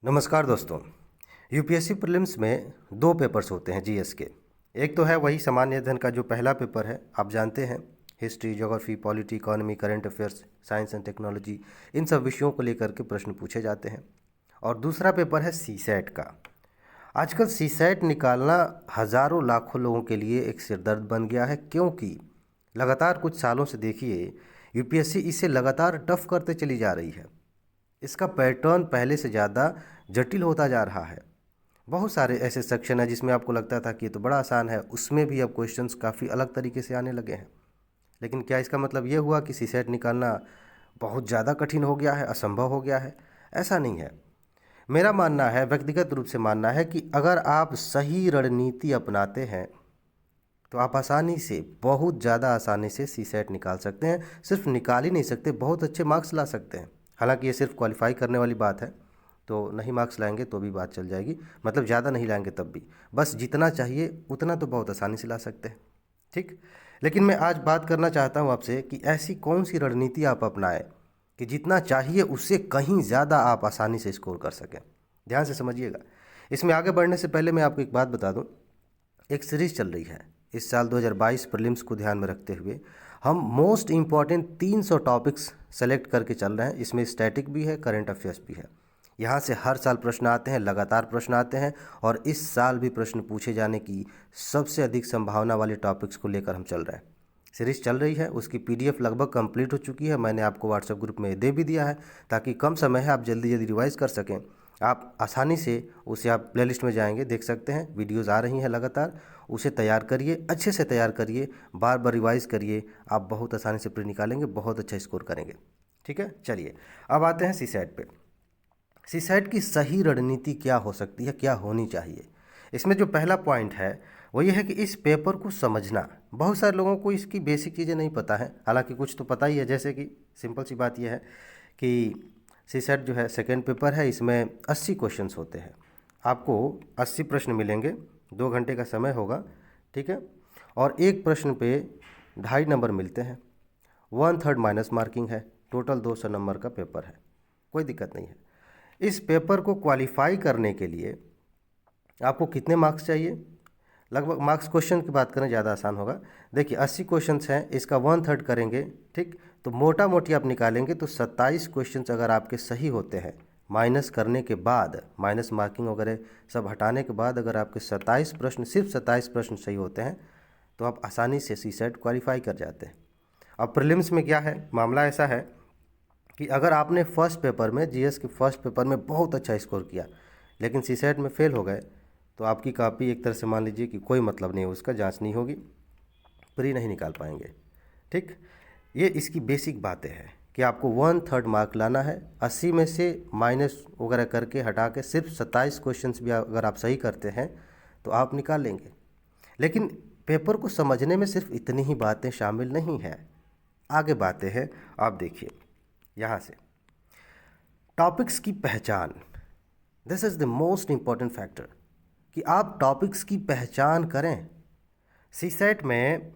नमस्कार दोस्तों। UPSC prelims में दो पेपर्स होते हैं जीएस के। एक तो है वही सामान्य अध्ययन का जो पहला पेपर है, आप जानते हैं, history, geography, polity, economy, current affairs, science and technology, इन सब विषयों को लेकर के प्रश्न पूछे जाते हैं। और दूसरा पेपर है सीसैट का। आजकल सीसैट निकालना हज़ारों लाखों लोगों के लिए एक सिरदर्द बन गया है, क्योंकि लगातार कुछ सालों से देखिए यूपीएससी इसे लगातार टफ करते चली जा रही है। इसका पैटर्न पहले से ज़्यादा जटिल होता जा रहा है। बहुत सारे ऐसे सेक्शन हैं जिसमें आपको लगता था कि ये तो बड़ा आसान है, उसमें भी अब क्वेश्चंस काफ़ी अलग तरीके से आने लगे हैं। लेकिन क्या इसका मतलब ये हुआ कि सीसैट निकालना बहुत ज़्यादा कठिन हो गया है, असंभव हो गया है? ऐसा नहीं है। मेरा मानना है, व्यक्तिगत रूप से मानना है, कि अगर आप सही रणनीति अपनाते हैं तो आप आसानी से, बहुत ज़्यादा आसानी से सीसैट निकाल सकते हैं। सिर्फ निकाल ही नहीं सकते, बहुत अच्छे मार्क्स ला सकते हैं। हालांकि ये सिर्फ क्वालिफाई करने वाली बात है, तो नहीं मार्क्स लाएंगे तो भी बात चल जाएगी, मतलब ज़्यादा नहीं लाएंगे तब भी, बस जितना चाहिए उतना तो बहुत आसानी से ला सकते हैं। ठीक। लेकिन मैं आज बात करना चाहता हूँ आपसे कि ऐसी कौन सी रणनीति आप अपनाएं कि जितना चाहिए उससे कहीं ज़्यादा आप आसानी से स्कोर कर सकें। ध्यान से समझिएगा। इसमें आगे बढ़ने से पहले मैं आपको एक बात बता दूं। एक सीरीज़ चल रही है इस साल 2022 प्रीलिम्स को ध्यान में रखते हुए। हम मोस्ट इम्पॉर्टेंट 300 टॉपिक्स सेलेक्ट करके चल रहे हैं। इसमें स्टैटिक भी है, करंट अफेयर्स भी है। यहाँ से हर साल प्रश्न आते हैं, लगातार प्रश्न आते हैं, और इस साल भी प्रश्न पूछे जाने की सबसे अधिक संभावना वाले टॉपिक्स को लेकर हम चल रहे हैं। सीरीज़ चल रही है, उसकी पीडीएफ लगभग कंप्लीट हो चुकी है। मैंने आपको व्हाट्सएप ग्रुप में दे भी दिया है, ताकि कम समय है, आप जल्दी जल्दी रिवाइज़ कर सकें। आप आसानी से उसे, आप प्लेलिस्ट में जाएंगे, देख सकते हैं, वीडियोज़ आ रही हैं लगातार। उसे तैयार करिए, अच्छे से तैयार करिए, बार बार रिवाइज़ करिए, आप बहुत आसानी से प्री निकालेंगे, बहुत अच्छा स्कोर करेंगे। ठीक है, चलिए अब आते हैं सीसैट पे। सीसैट की सही रणनीति क्या हो सकती है, क्या होनी चाहिए? इसमें जो पहला पॉइंट है वो ये है कि इस पेपर को समझना। बहुत सारे लोगों को इसकी बेसिक चीज़ें नहीं पता है, हालांकि कुछ तो पता ही है। जैसे कि सिंपल सी बात यह है कि सीसैट जो है सेकेंड पेपर है, इसमें 80 क्वेश्चंस होते हैं। आपको 80 प्रश्न मिलेंगे, 2 घंटे का समय होगा। ठीक है, और एक प्रश्न पे 2.5 नंबर मिलते हैं। 1/3 माइनस मार्किंग है, टोटल 200 नंबर का पेपर है। कोई दिक्कत नहीं है। इस पेपर को क्वालिफाई करने के लिए आपको कितने मार्क्स चाहिए? लगभग, मार्क्स क्वेश्चन की बात करें ज़्यादा आसान होगा। देखिए 80 क्वेश्चंस हैं, इसका 1/3 करेंगे, ठीक, तो मोटा मोटी आप निकालेंगे तो 27 क्वेश्चंस अगर आपके सही होते हैं, माइनस करने के बाद, माइनस मार्किंग वगैरह सब हटाने के बाद, अगर आपके 27 प्रश्न, सिर्फ 27 प्रश्न सही होते हैं, तो आप आसानी से सीसैट क्वालिफाई कर जाते हैं। अब प्रीलिम्स में क्या है, मामला ऐसा है कि अगर आपने फर्स्ट पेपर में, जीएस के फर्स्ट पेपर में बहुत अच्छा स्कोर किया, लेकिन सीसैट में फेल हो गए, तो आपकी कॉपी एक तरह से मान लीजिए कि कोई मतलब नहीं है, उसका जांच नहीं होगी, प्री नहीं निकाल पाएंगे। ठीक, ये इसकी बेसिक बातें हैं कि आपको 1/3 मार्क लाना है। 80 में से माइनस वगैरह करके, हटा के, सिर्फ 27 क्वेश्चंस भी अगर आप सही करते हैं तो आप निकाल लेंगे। लेकिन पेपर को समझने में सिर्फ इतनी ही बातें शामिल नहीं है, आगे बातें हैं। आप देखिए यहाँ से, टॉपिक्स की पहचान, this is the most important factor, कि आप टॉपिक्स की पहचान करें। सीसैट में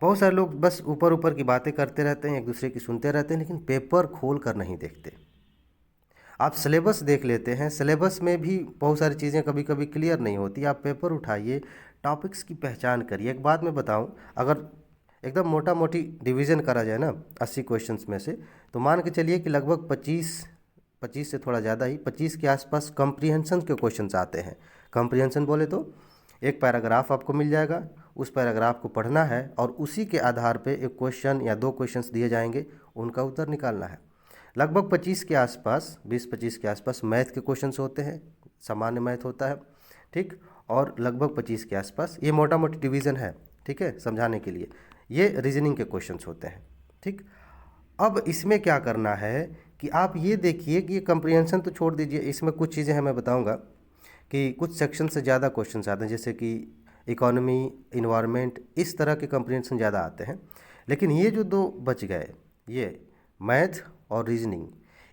बहुत सारे लोग बस ऊपर ऊपर की बातें करते रहते हैं, एक दूसरे की सुनते रहते हैं, लेकिन पेपर खोल कर नहीं देखते। आप सिलेबस देख लेते हैं, सिलेबस में भी बहुत सारी चीज़ें कभी कभी क्लियर नहीं होती। आप पेपर उठाइए, टॉपिक्स की पहचान करिए। एक बात मैं बताऊं, अगर एकदम मोटा मोटी डिवीज़न करा जाए ना 80 क्वेश्चंस में से, तो मान के चलिए कि लगभग 25 से थोड़ा ज़्यादा ही, 25 के आसपास कॉम्प्रिहेंशन के क्वेश्चंस आते हैं। कॉम्प्रिहेंशन बोले तो एक पैराग्राफ आपको मिल जाएगा, उस पैराग्राफ को पढ़ना है, और उसी के आधार पे एक क्वेश्चन या 2 क्वेश्चंस दिए जाएंगे, उनका उत्तर निकालना है। लगभग 25 के आसपास, 20-25 के आसपास मैथ के क्वेश्चंस होते हैं, सामान्य मैथ होता है, ठीक, और लगभग 25 के आसपास, ये मोटा मोटी डिवीज़न है, ठीक है, समझाने के लिए, ये रीजनिंग के क्वेश्चंस होते हैं। ठीक, अब इसमें क्या करना है कि आप ये देखिए कि ये कंप्रीहेंशन तो छोड़ दीजिए, इसमें कुछ चीज़ें हैं, मैं बताऊंगा कि कुछ सेक्शन से ज़्यादा क्वेश्चंस आते हैं, जैसे कि इकोनॉमी, इन्वायरमेंट, इस तरह के कंप्रीहेंशन ज़्यादा आते हैं। लेकिन ये जो 2 बच गए, ये मैथ और रीजनिंग,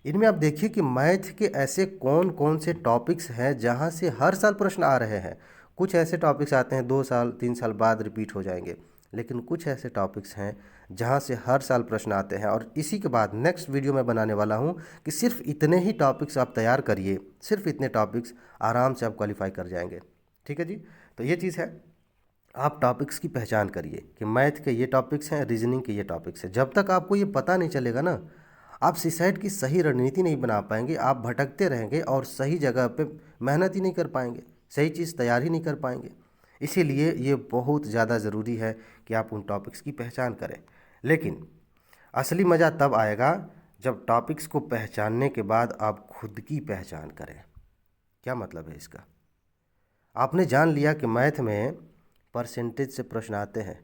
इनमें आप देखिए कि मैथ के ऐसे कौन कौन से टॉपिक्स हैं जहाँ से हर साल प्रश्न आ रहे हैं। कुछ ऐसे टॉपिक्स आते हैं 2 साल 3 साल बाद रिपीट हो जाएंगे, लेकिन कुछ ऐसे टॉपिक्स हैं जहां से हर साल प्रश्न आते हैं, और इसी के बाद नेक्स्ट वीडियो में बनाने वाला हूं कि सिर्फ इतने ही टॉपिक्स आप तैयार करिए, सिर्फ इतने टॉपिक्स, आराम से आप क्वालिफाई कर जाएंगे। ठीक है जी। तो ये चीज़ है, आप टॉपिक्स की पहचान करिए कि मैथ के ये टॉपिक्स हैं, रीजनिंग के ये टॉपिक्स हैं। जब तक आपको ये पता नहीं चलेगा ना, आप सीसैट की सही रणनीति नहीं बना पाएंगे, आप भटकते रहेंगे और सही जगह पे मेहनत ही नहीं कर पाएंगे, सही चीज़ तैयार ही नहीं कर पाएंगे। इसीलिए ये बहुत ज़्यादा ज़रूरी है कि आप उन टॉपिक्स की पहचान करें। लेकिन असली मज़ा तब आएगा जब टॉपिक्स को पहचानने के बाद आप खुद की पहचान करें। क्या मतलब है इसका? आपने जान लिया कि मैथ में परसेंटेज से प्रश्न आते हैं,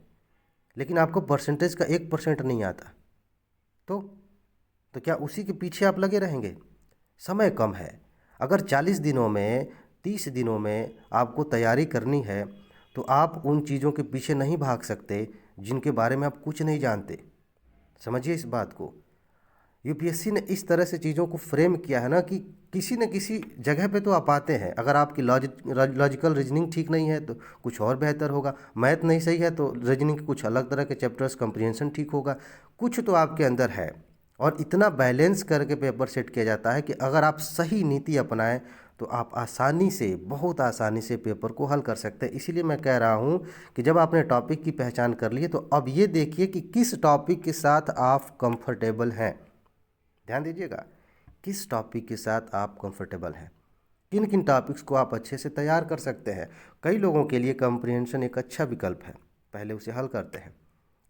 लेकिन आपको परसेंटेज का 1% नहीं आता, तो क्या उसी के पीछे आप लगे रहेंगे? समय कम है। अगर 40 दिनों में, 30 दिनों में आपको तैयारी करनी है, तो आप उन चीज़ों के पीछे नहीं भाग सकते जिनके बारे में आप कुछ नहीं जानते। समझिए इस बात को। यूपीएससी ने इस तरह से चीज़ों को फ्रेम किया है ना कि किसी न किसी जगह पे तो आप आते हैं। अगर आपकी लॉजिकल रीजनिंग ठीक नहीं है तो कुछ और बेहतर होगा, मैथ नहीं सही है तो रीजनिंग के कुछ अलग तरह के चैप्टर्स, कंप्रीहेंशन ठीक होगा, कुछ तो आपके अंदर है। और इतना बैलेंस करके पेपर सेट किया जाता है कि अगर आप सही नीति अपनाएं तो आप आसानी से, बहुत आसानी से पेपर को हल कर सकते हैं। इसीलिए मैं कह रहा हूं कि जब आपने टॉपिक की पहचान कर ली है, तो अब ये देखिए कि किस टॉपिक के साथ आप कंफर्टेबल हैं। ध्यान दीजिएगा, किस टॉपिक के साथ आप कंफर्टेबल हैं, किन किन टॉपिक्स को आप अच्छे से तैयार कर सकते हैं। कई लोगों के लिए कंप्रीहेंशन एक अच्छा विकल्प है, पहले उसे हल करते हैं।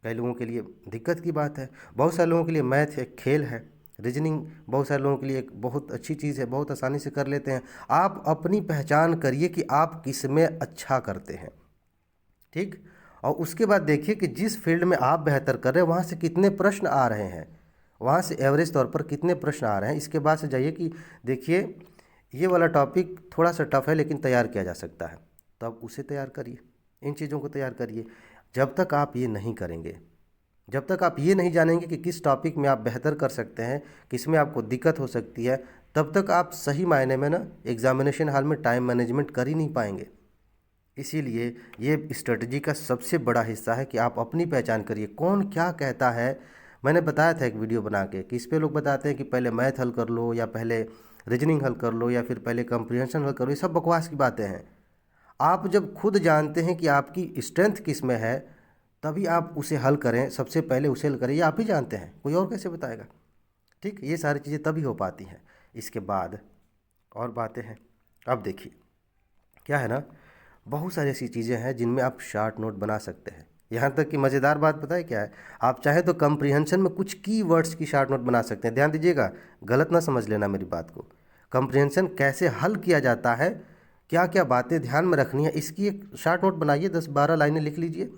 कई लोगों के लिए दिक्कत की बात है, बहुत सारे लोगों के लिए मैथ एक खेल है, रीजनिंग बहुत सारे लोगों के लिए एक बहुत अच्छी चीज़ है, बहुत आसानी से कर लेते हैं। आप अपनी पहचान करिए कि आप किस में अच्छा करते हैं, ठीक। और उसके बाद देखिए कि जिस फील्ड में आप बेहतर कर रहे हैं वहाँ से कितने प्रश्न आ रहे हैं, वहाँ से एवरेज तौर पर कितने प्रश्न आ रहे हैं। इसके बाद से जाइए कि देखिए ये वाला टॉपिक थोड़ा सा टफ है लेकिन तैयार किया जा सकता है, तो आप उसे तैयार करिए, इन चीज़ों को तैयार करिए। जब तक आप ये नहीं करेंगे, जब तक आप ये नहीं जानेंगे कि किस टॉपिक में आप बेहतर कर सकते हैं, किस में आपको दिक्कत हो सकती है, तब तक आप सही मायने में ना एग्जामिनेशन हॉल में टाइम मैनेजमेंट कर ही नहीं पाएंगे। इसीलिए ये स्ट्रेटजी का सबसे बड़ा हिस्सा है कि आप अपनी पहचान करिए, कौन क्या कहता है। मैंने बताया था एक वीडियो बना के कि इस पे लोग बताते हैं कि पहले मैथ हल कर लो, या पहले रीजनिंग हल कर लो, या फिर पहले कंप्रीहेंशन हल कर लो। ये सब बकवास की बातें हैं। आप जब खुद जानते हैं कि आपकी स्ट्रेंथ किस में है, तभी आप उसे हल करें, सबसे पहले उसे हल करें। ये आप ही जानते हैं, कोई और कैसे बताएगा? ठीक, ये सारी चीज़ें तभी हो पाती हैं। इसके बाद और बातें हैं। अब देखिए क्या है ना, बहुत सारी ऐसी चीज़ें हैं जिनमें आप शार्ट नोट बना सकते हैं। यहाँ तक कि मज़ेदार बात पता है क्या है, आप चाहे तो कंप्रीहेंशन में कुछ की वर्ड्स की शार्ट नोट बना सकते हैं। ध्यान दीजिएगा, गलत ना समझ लेना मेरी बात को। कंप्रीहेंशन कैसे हल किया जाता है, क्या क्या बातें ध्यान में रखनी है, इसकी एक शार्ट नोट बनाइए, 10-12 लाइनें लिख लीजिए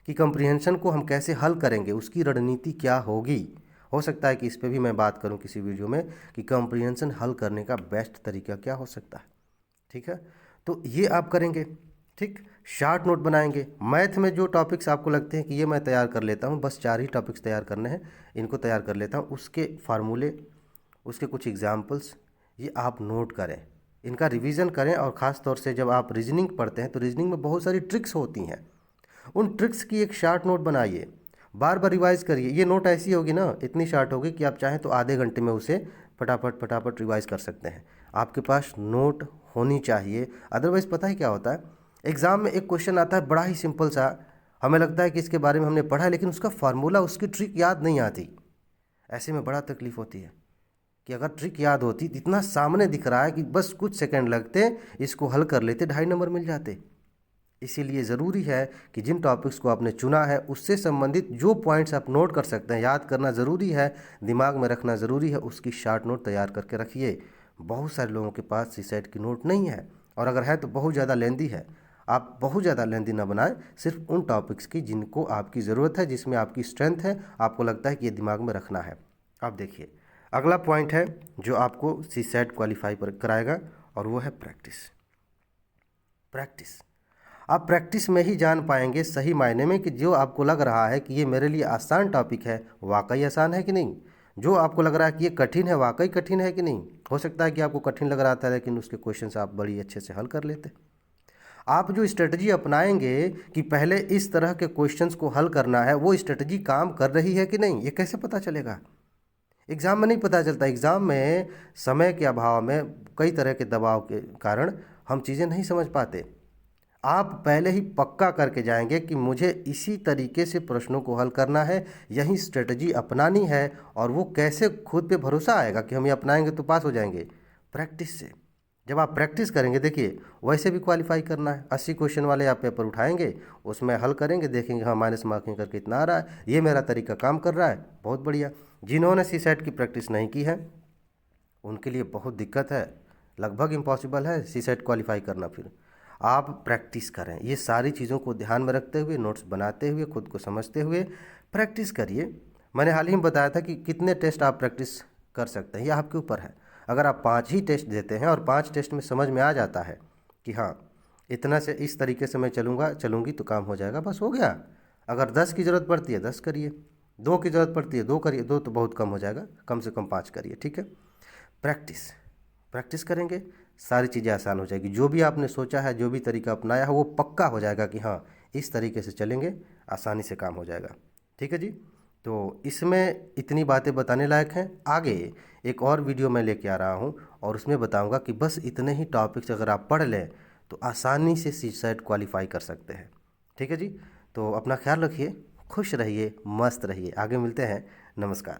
कि कंप्रीहेंशन को हम कैसे हल करेंगे, उसकी रणनीति क्या होगी। हो सकता है कि इस पर भी मैं बात करूं किसी वीडियो में कि कंप्रीहेंशन हल करने का बेस्ट तरीका क्या हो सकता है। ठीक है, तो ये आप करेंगे। ठीक, शार्ट नोट बनाएंगे। मैथ में जो टॉपिक्स आपको लगते हैं कि ये मैं तैयार कर लेता हूँ, बस 4 ही टॉपिक्स तैयार करने हैं, इनको तैयार कर लेता हूँ, उसके फार्मूले, उसके कुछ एग्जाम्पल्स, ये आप नोट करें, इनका रिवीजन करें। और ख़ास तौर से जब आप रीजनिंग पढ़ते हैं तो रीजनिंग में बहुत सारी ट्रिक्स होती हैं, उन ट्रिक्स की एक शार्ट नोट बनाइए, बार बार रिवाइज करिए। ये नोट ऐसी होगी ना, इतनी शार्ट होगी कि आप चाहें तो आधे घंटे में उसे फटाफट फटाफट रिवाइज कर सकते हैं। आपके पास नोट होनी चाहिए, अदरवाइज़ पता है क्या होता है, एग्ज़ाम में एक क्वेश्चन आता है बड़ा ही सिंपल सा, हमें लगता है कि इसके बारे में हमने पढ़ा है, लेकिन उसका फार्मूला, उसकी ट्रिक याद नहीं आती। ऐसे में बड़ा तकलीफ़ होती है कि अगर ट्रिक याद होती तो इतना सामने दिख रहा है कि बस कुछ सेकंड लगते, इसको हल कर लेते, 2.5 नंबर मिल जाते। इसीलिए ज़रूरी है कि जिन टॉपिक्स को आपने चुना है उससे संबंधित जो पॉइंट्स आप नोट कर सकते हैं, याद करना ज़रूरी है, दिमाग में रखना ज़रूरी है, उसकी शार्ट नोट तैयार करके रखिए। बहुत सारे लोगों के पास सीसैट की नोट नहीं है, और अगर है तो बहुत ज़्यादा लेंदी है। आप बहुत ज़्यादा लेंदी ना बनाएं, सिर्फ उन टॉपिक्स की जिनको आपकी ज़रूरत है, जिसमें आपकी स्ट्रेंथ है, आपको लगता है कि ये दिमाग में रखना है। अब देखिए अगला पॉइंट है जो आपको सीसैट क्वालिफाई पर कराएगा, और वो है प्रैक्टिस। प्रैक्टिस, आप प्रैक्टिस में ही जान पाएंगे सही मायने में कि जो आपको लग रहा है कि ये मेरे लिए आसान टॉपिक है, वाकई आसान है कि नहीं। जो आपको लग रहा है कि ये कठिन है, वाकई कठिन है कि नहीं। हो सकता है कि आपको कठिन लग रहा था लेकिन उसके क्वेश्चंस आप बड़ी अच्छे से हल कर लेते। आप जो स्ट्रेटजी अपनाएंगे कि पहले इस तरह के क्वेश्चंस को हल करना है, वो स्ट्रेटजी काम कर रही है कि नहीं, ये कैसे पता चलेगा? एग्ज़ाम में नहीं पता चलता। एग्ज़ाम में समय के अभाव में, कई तरह के दबाव के कारण हम चीज़ें नहीं समझ पाते। आप पहले ही पक्का करके जाएंगे कि मुझे इसी तरीके से प्रश्नों को हल करना है, यही स्ट्रेटजी अपनानी है। और वो कैसे, खुद पे भरोसा आएगा कि हम ये अपनाएंगे तो पास हो जाएंगे? प्रैक्टिस से। जब आप प्रैक्टिस करेंगे, देखिए वैसे भी क्वालिफाई करना है, 80 क्वेश्चन वाले आप पेपर उठाएंगे, उसमें हल करेंगे, देखेंगे हाँ माइनस मार्किंग करके इतना आ रहा है, ये मेरा तरीका काम कर रहा है, बहुत बढ़िया। जिन्होंने सीसेट की प्रैक्टिस नहीं की है उनके लिए बहुत दिक्कत है, लगभग इम्पॉसिबल है सीसेट क्वालिफाई करना। फिर आप प्रैक्टिस करें, ये सारी चीज़ों को ध्यान में रखते हुए, नोट्स बनाते हुए, खुद को समझते हुए प्रैक्टिस करिए। मैंने हाल ही में बताया था कि कितने टेस्ट आप प्रैक्टिस कर सकते हैं, ये आपके ऊपर है। अगर आप 5 ही टेस्ट देते हैं और 5 टेस्ट में समझ में आ जाता है कि हाँ इतना से इस तरीके से मैं चलूँगी तो काम हो जाएगा, बस हो गया। अगर 10 की ज़रूरत पड़ती है 10 करिए, 2 की ज़रूरत पड़ती है 2 करिए, 2 तो बहुत कम हो जाएगा, कम से कम 5 करिए, ठीक है। प्रैक्टिस प्रैक्टिस करेंगे, सारी चीज़ें आसान हो जाएगी। जो भी आपने सोचा है, जो भी तरीका अपनाया है, वो पक्का हो जाएगा कि हाँ इस तरीके से चलेंगे, आसानी से काम हो जाएगा, ठीक है जी। तो इसमें इतनी बातें बताने लायक हैं। आगे एक और वीडियो मैं लेके आ रहा हूँ और उसमें बताऊँगा कि बस इतने ही टॉपिक्स अगर आप पढ़ लें तो आसानी से सीसेट क्वालिफाई कर सकते हैं, ठीक है जी। तो अपना ख्याल रखिए, खुश रहिए, मस्त रहिए। आगे मिलते हैं, नमस्कार।